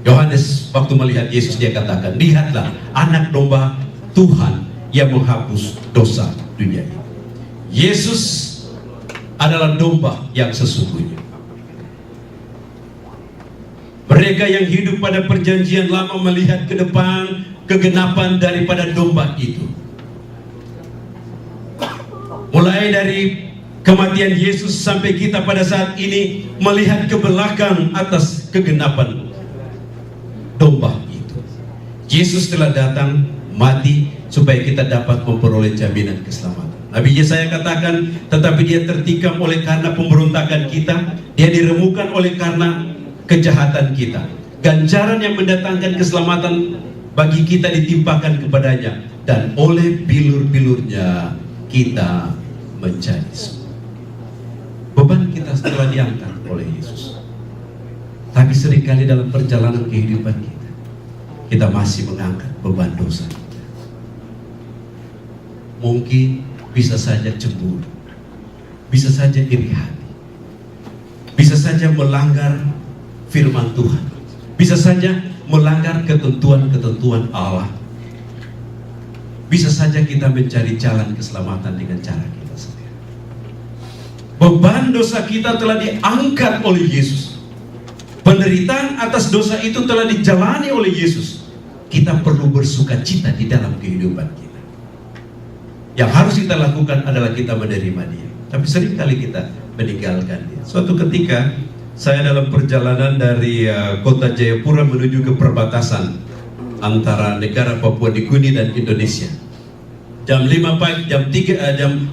Yohanes waktu melihat Yesus dia katakan, lihatlah anak domba Tuhan yang menghapus dosa dunia ini. Yesus adalah domba yang sesungguhnya. Mereka yang hidup pada perjanjian lama melihat ke depan kegenapan daripada domba itu. Mulai dari kematian Yesus sampai kita pada saat ini melihat ke belakang atas kegenapan domba itu. Yesus telah datang mati supaya kita dapat memperoleh jaminan keselamatan. Nabi Yesaya katakan, tetapi dia tertikam oleh karena pemberontakan kita, dia diremukkan oleh karena kejahatan kita. Ganjaran yang mendatangkan keselamatan bagi kita ditimpakan kepadanya, dan oleh bilur-bilurnya kita menjadi sembuh. Beban kita telah diangkat oleh Yesus. Tapi seringkali dalam perjalanan kehidupan kita masih mengangkat beban dosa kita. Mungkin bisa saja cemburu, bisa saja iri hati, bisa saja melanggar firman Tuhan, bisa saja melanggar ketentuan-ketentuan Allah, bisa saja kita mencari jalan keselamatan dengan cara kita sendiri. Beban dosa kita telah diangkat oleh Yesus. Penderitaan atas dosa itu telah dijalani oleh Yesus. Kita perlu bersuka cita di dalam kehidupan kita. Yang harus kita lakukan adalah kita menerima dia. Tapi seringkali kita meninggalkan dia. Suatu ketika saya dalam perjalanan dari kota Jayapura menuju ke perbatasan antara negara Papua Nugini dan Indonesia. Jam 5 pagi, jam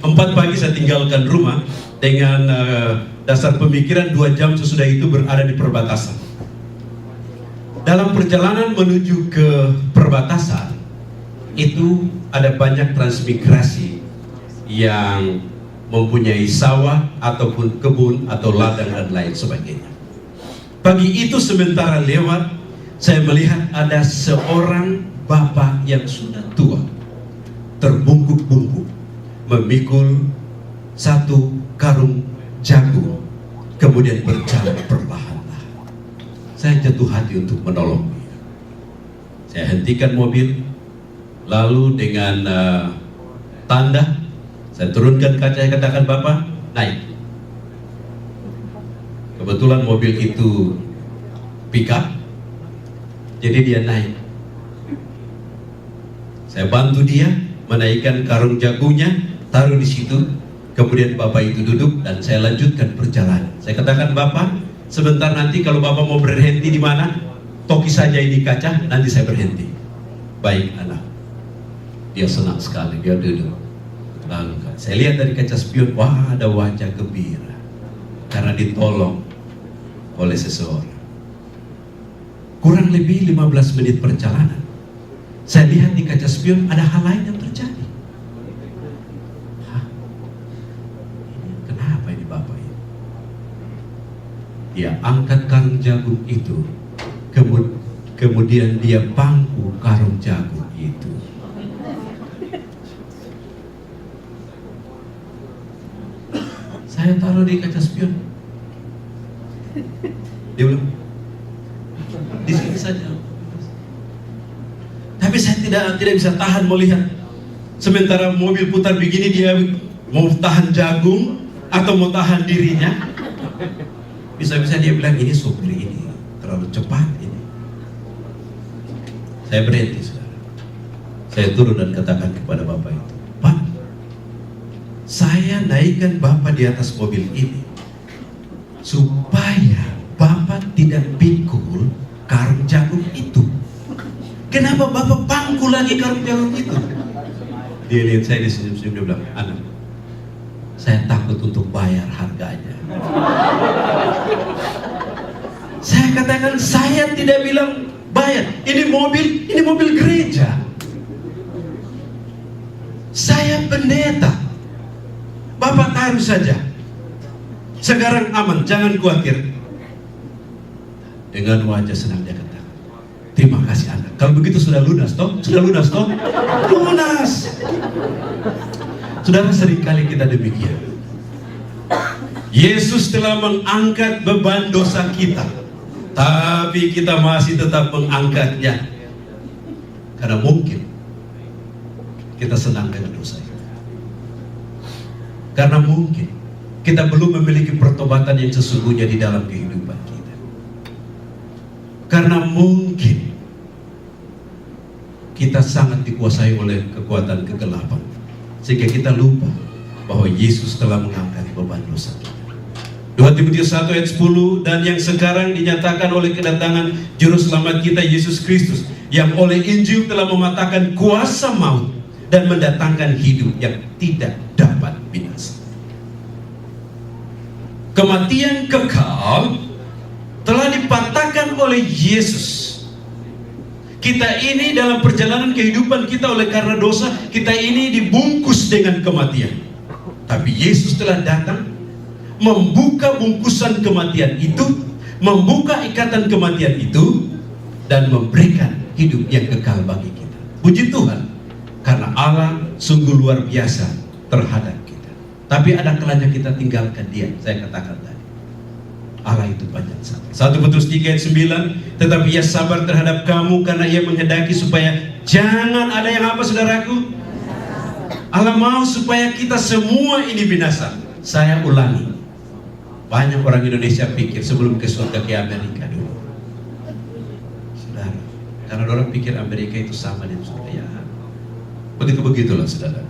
4 pagi saya tinggalkan rumah dengan dasar pemikiran 2 jam sesudah itu berada di perbatasan. Dalam perjalanan menuju ke perbatasan itu ada banyak transmigrasi yang mempunyai sawah ataupun kebun atau ladang dan lain sebagainya. Pagi itu sementara lewat, saya melihat ada seorang bapak yang sudah tua, terbungkuk-bungkuk, memikul satu karung jagung, kemudian berjalan perlahan-lahan. Saya jatuh hati untuk menolong dia. Saya hentikan mobil, lalu dengan tanda saya turunkan kaca, saya katakan, Bapak, naik. Kebetulan mobil itu pick up, jadi dia naik. Saya bantu dia menaikkan karung jagungnya, taruh di situ. Kemudian Bapak itu duduk dan saya lanjutkan perjalanan. Saya katakan, Bapak, sebentar nanti kalau Bapak mau berhenti di mana, toki saja ini kaca, nanti saya berhenti. Baik, anak. Dia senang sekali, dia duduk. Lalu saya lihat dari kaca spion, wah, ada wajah gembira karena ditolong oleh seseorang. Kurang lebih 15 menit perjalanan, saya lihat di kaca spion ada hal lain yang terjadi. Kenapa ini Bapak ini? Dia angkat karung jagung itu, kemudian dia pangku karung jagung itu. Saya taruh di kaca spion. Dia bilang, di sini saja. Tapi saya tidak bisa tahan melihat. Sementara mobil putar begini, dia mau tahan jagung atau mau tahan dirinya. Bisa-bisa dia bilang, ini supir ini terlalu cepat ini. Saya berhenti, saudara. Saya turun dan katakan kepada Bapak itu, Pak, saya naikkan Bapak di atas mobil ini supaya Bapak tidak pikul karung jagung itu. Kenapa Bapak pangku lagi karung jagung itu? Dia lihat saya, di senyum-senyum, dia bilang, anak, saya takut untuk bayar harganya. Saya katakan, saya tidak bilang bayar. Ini mobil gereja. Saya pendeta. Bapak taruh saja. Sekarang aman, jangan khawatir. Dengan wajah senang dia kata, terima kasih anak. Kalau begitu sudah lunas toh? Sudah lunas toh? Lunas. Saudara, seringkali kita demikian. Yesus telah mengangkat beban dosa kita. Tapi kita masih tetap mengangkatnya karena mungkin kita senang dengan dosa itu. Karena mungkin kita belum memiliki pertobatan yang sesungguhnya di dalam kehidupan kita. Karena mungkin kita sangat dikuasai oleh kekuatan kegelapan, sehingga kita lupa bahwa Yesus telah mengangkat beban dosa kita. 2 Timotius 1 ayat 10, dan yang sekarang dinyatakan oleh kedatangan Juru Selamat kita Yesus Kristus, yang oleh Injil telah mematahkan kuasa maut dan mendatangkan hidup yang tidak dapat binasa. Kematian kekal telah dipatahkan oleh Yesus. Kita ini dalam perjalanan kehidupan kita oleh karena dosa, kita ini dibungkus dengan kematian. Tapi Yesus telah datang, membuka bungkusan kematian itu, membuka ikatan kematian itu, dan memberikan hidup yang kekal bagi kita. Puji Tuhan, karena Allah sungguh luar biasa terhadap kita. Tapi ada kalanya kita tinggalkan Dia. Saya katakan tadi, Allah itu banyak sabar. 1 Petrus 3 ayat 9, tetapi Ia sabar terhadap kamu karena Ia menghendaki supaya jangan ada yang apa, saudaraku? Allah mau supaya kita semua ini binasa. Saya ulangi, banyak orang Indonesia pikir sebelum ke surga ke Amerika dulu, saudara, karena orang pikir Amerika itu sama dengan surga. Ya, begitulah saudara.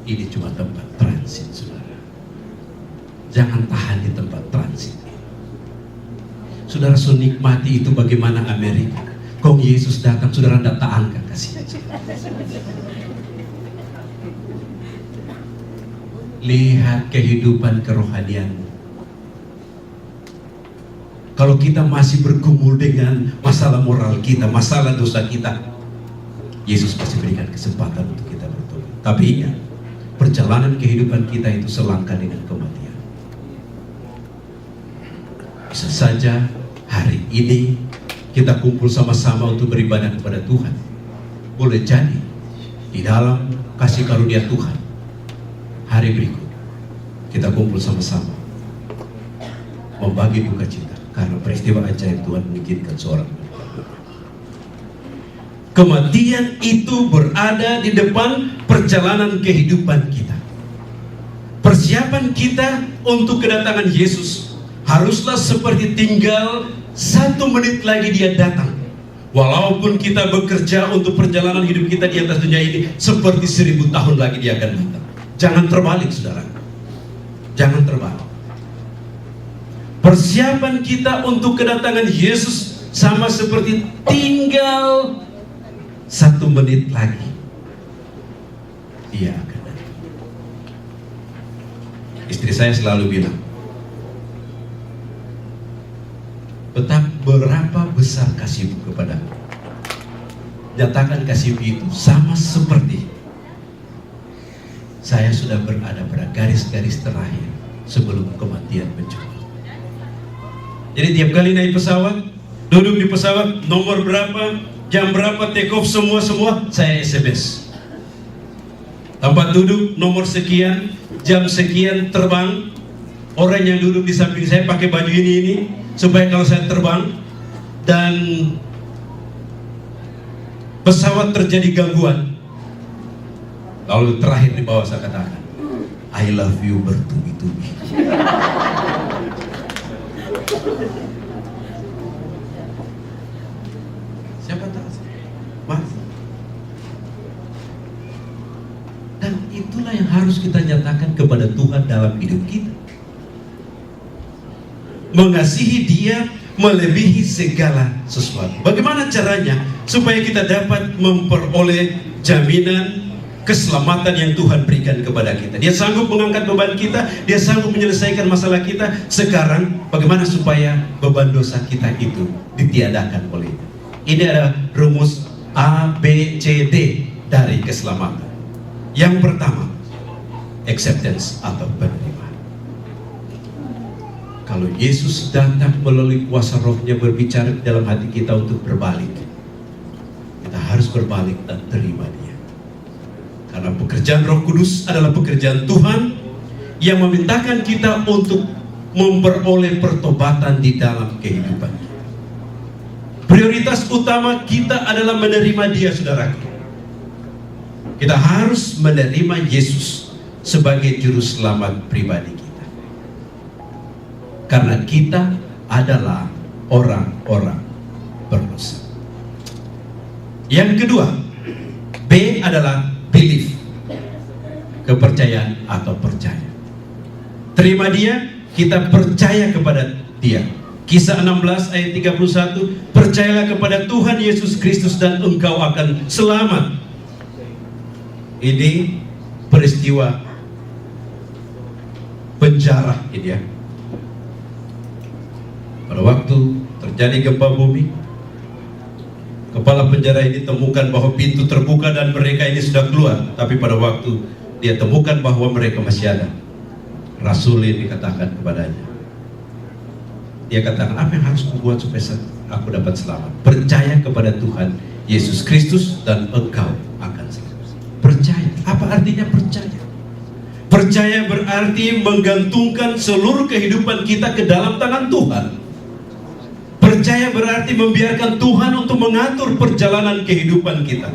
Ini cuma tempat transit, saudara. Jangan tahan di tempat transit. Saudara, nikmati itu bagaimana Amerika. Kong Yesus datang, saudara tidak angkat kasih. Lihat kehidupan kerohanianmu. Kalau kita masih bergumul dengan masalah moral kita, masalah dosa kita, Yesus pasti berikan kesempatan untuk kita bertobat. Tapi ingat, perjalanan kehidupan kita itu selangkah dengan kematian. Bisa saja hari ini kita kumpul sama-sama untuk beribadah kepada Tuhan. Boleh jadi di dalam kasih karunia Tuhan, hari berikut kita kumpul sama-sama membagi duka cita karena peristiwa ajaib Tuhan mengizinkan seorang. Kematian itu berada di depan perjalanan kehidupan kita. Persiapan kita untuk kedatangan Yesus haruslah seperti tinggal 1 menit lagi Dia datang. Walaupun kita bekerja untuk perjalanan hidup kita di atas dunia ini seperti 1000 tahun lagi Dia akan datang. Jangan terbalik, saudara. Jangan terbalik. Persiapan kita untuk kedatangan Yesus sama seperti tinggal 1 menit lagi Dia akan datang. Istri saya selalu bilang, berapa besar kasihmu kepadaku. Nyatakan kasihmu itu sama seperti saya sudah berada pada garis-garis terakhir sebelum kematian menjemput. Jadi tiap kali naik pesawat, duduk di pesawat, nomor berapa, jam berapa take off, semua saya SMS. Tempat duduk nomor sekian, jam sekian terbang. Orang yang duduk di samping saya pakai baju ini supaya kalau saya terbang dan pesawat terjadi gangguan, lalu terakhir di bawah saya katakan, I love you bertubi-tubi. Siapa tahu? Mas. Dan itulah yang harus kita nyatakan kepada Tuhan dalam hidup kita. Mengasihi Dia melebihi segala sesuatu. Bagaimana caranya supaya kita dapat memperoleh jaminan keselamatan yang Tuhan berikan kepada kita? Dia sanggup mengangkat beban kita, Dia sanggup menyelesaikan masalah kita. Sekarang bagaimana supaya beban dosa kita itu ditiadakan oleh Dia? Ini adalah rumus A, B, C, D dari keselamatan. Yang pertama, acceptance atau penerimaan. Kalau Yesus datang melalui kuasa Roh-Nya berbicara dalam hati kita untuk berbalik, kita harus berbalik dan terima Dia. Karena pekerjaan Roh Kudus adalah pekerjaan Tuhan yang memintakan kita untuk memperoleh pertobatan di dalam kehidupan. Prioritas utama kita adalah menerima Dia, saudaraku. Kita harus menerima Yesus sebagai juru selamat pribadi kita. Karena kita adalah orang-orang berdosa. Yang kedua, B adalah belief, kepercayaan atau percaya. Terima Dia, kita percaya kepada Dia. Kisah 16 ayat 31, percayalah kepada Tuhan Yesus Kristus dan engkau akan selamat. Ini peristiwa penjara ini ya. Pada waktu terjadi gempa bumi, kepala penjara ini temukan bahwa pintu terbuka dan mereka ini sudah keluar. Tapi pada waktu dia temukan bahwa mereka masih ada, Rasul ini katakan kepadanya, dia katakan, apa yang harus kubuat supaya aku dapat selamat? Percaya kepada Tuhan Yesus Kristus dan engkau akan selamat. Percaya, apa artinya percaya? Percaya berarti menggantungkan seluruh kehidupan kita ke dalam tangan Tuhan. Percaya berarti membiarkan Tuhan untuk mengatur perjalanan kehidupan kita.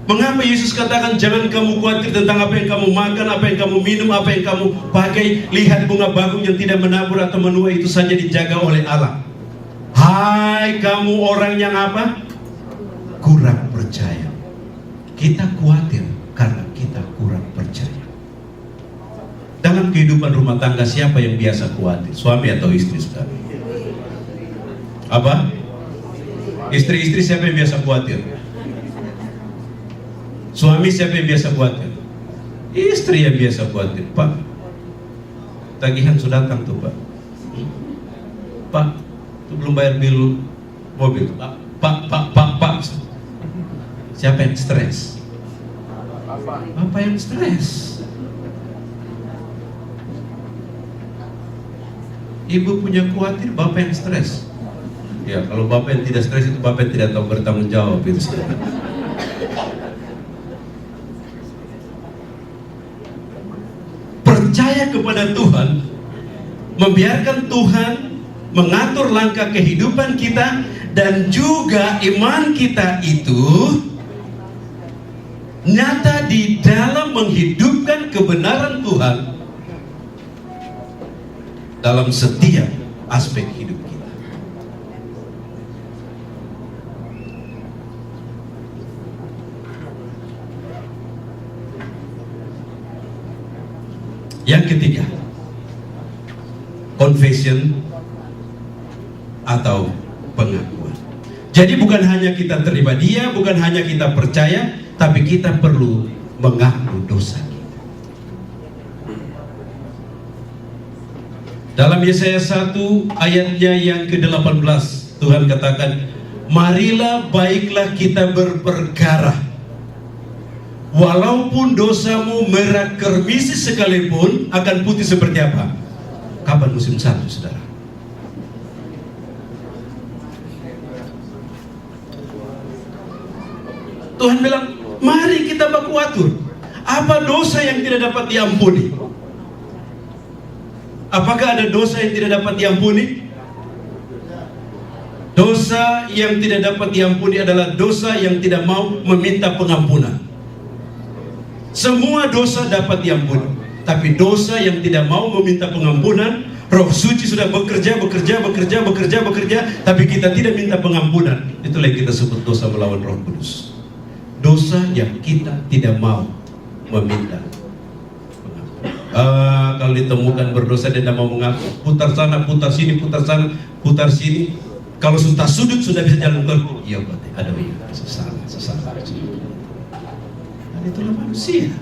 Mengapa Yesus katakan jangan kamu khawatir tentang apa yang kamu makan, apa yang kamu minum, apa yang kamu pakai. Lihat bunga bagong yang tidak menabur atau menuai itu saja dijaga oleh Allah. Hai kamu orang yang apa? Kurang percaya. Kita khawatir karena kita kurang percaya. Dalam kehidupan rumah tangga siapa yang biasa khawatir? Suami atau istri, saudara? Apa? Istri-istri siapa yang biasa khawatir? Suami siapa yang biasa khawatir? Istri yang biasa khawatir. Pak, tagihan sudah datang tuh Pak. Pak, itu belum bayar bil mobil. Pak. Siapa yang stres? Bapak yang stres. Ibu punya khawatir, bapak yang stres. Ya, kalau bapak yang tidak stres itu bapak yang tidak tahu bertanggung jawab itu. Percaya kepada Tuhan, membiarkan Tuhan mengatur langkah kehidupan kita, dan juga iman kita itu nyata di dalam menghidupkan kebenaran Tuhan dalam setiap aspek hidup kita. Yang ketiga, confession atau pengakuan. Jadi bukan hanya kita terima Dia, bukan hanya kita percaya, tapi kita perlu mengaku dosa kita. Dalam Yesaya 1 ayatnya yang ke-18, Tuhan katakan, marilah baiklah kita berperkara, walaupun dosamu merah kermisi sekalipun akan putih seperti apa? Kapan musim salju, saudara? Tuhan bilang, mari kita baku atur. Apa dosa yang tidak dapat diampuni? Apakah ada dosa yang tidak dapat diampuni? Dosa yang tidak dapat diampuni adalah dosa yang tidak mau meminta pengampunan. Semua dosa dapat diampuni, tapi dosa yang tidak mau meminta pengampunan, Roh Suci sudah bekerja, tapi kita tidak minta pengampunan. Itulah yang kita sebut dosa melawan Roh Kudus. Dosa yang kita tidak mau meminta pengampunan. Kalau ditemukan berdosa dia tidak mau mengaku, putar sana, putar sini, putar sana, putar sini. Kalau sudah sudut sudah bisa jalan keluar. Iya berarti ada sesat. Dan itulah manusia,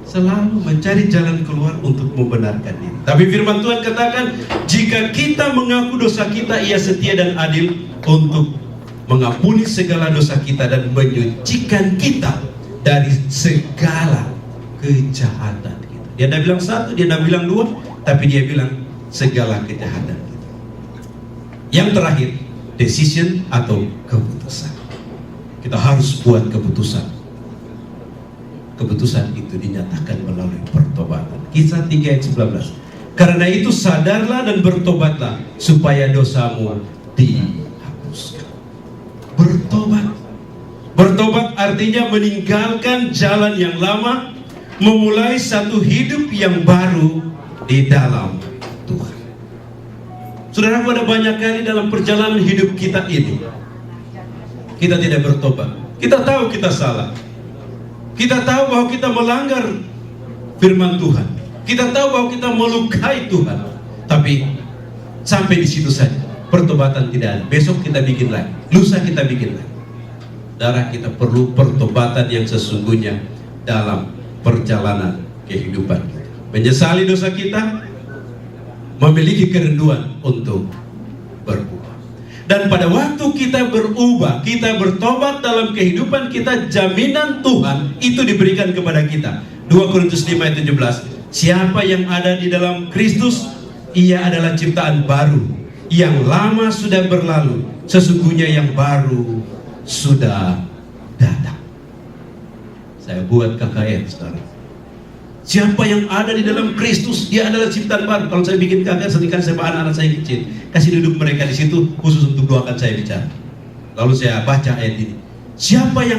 selalu mencari jalan keluar untuk membenarkan diri. Tapi firman Tuhan katakan, jika kita mengaku dosa kita, Ia setia dan adil untuk mengampuni segala dosa kita dan menyucikan kita dari segala kejahatan kita. Dia tidak bilang satu, dia tidak bilang dua, tapi dia bilang segala kejahatan kita. Yang terakhir, decision atau keputusan. Kita harus buat keputusan. Keputusan itu dinyatakan melalui pertobatan. Kisah 3 ayat 19. Karena itu sadarlah dan bertobatlah supaya dosamu dihapuskan. Bertobat. Bertobat artinya meninggalkan jalan yang lama, memulai satu hidup yang baru di dalam Tuhan. Saudara, ada banyak kali dalam perjalanan hidup kita ini kita tidak bertobat. Kita tahu kita salah. Kita tahu bahwa kita melanggar firman Tuhan. Kita tahu bahwa kita melukai Tuhan. Tapi sampai di situ saja. Pertobatan tidak ada. Besok kita bikin lagi. Lusa kita bikin lagi. Darah, kita perlu pertobatan yang sesungguhnya dalam perjalanan kehidupan kita. Menyesali dosa kita, memiliki kerinduan untuk berubah. Dan pada waktu kita berubah, kita bertobat dalam kehidupan kita, jaminan Tuhan itu diberikan kepada kita. 2 Korintus 5 ayat 17. Siapa yang ada di dalam Kristus, ia adalah ciptaan baru. Yang lama sudah berlalu, sesungguhnya yang baru sudah datang. Saya buat KKN, saudara. Siapa yang ada di dalam Kristus, dia adalah ciptaan baru. Kalau saya bikin KKN, seringkali saya bawa anak-anak saya kecil, kasih duduk mereka di situ khusus untuk doakan saya bicara. Lalu saya baca ayat ini. Siapa yang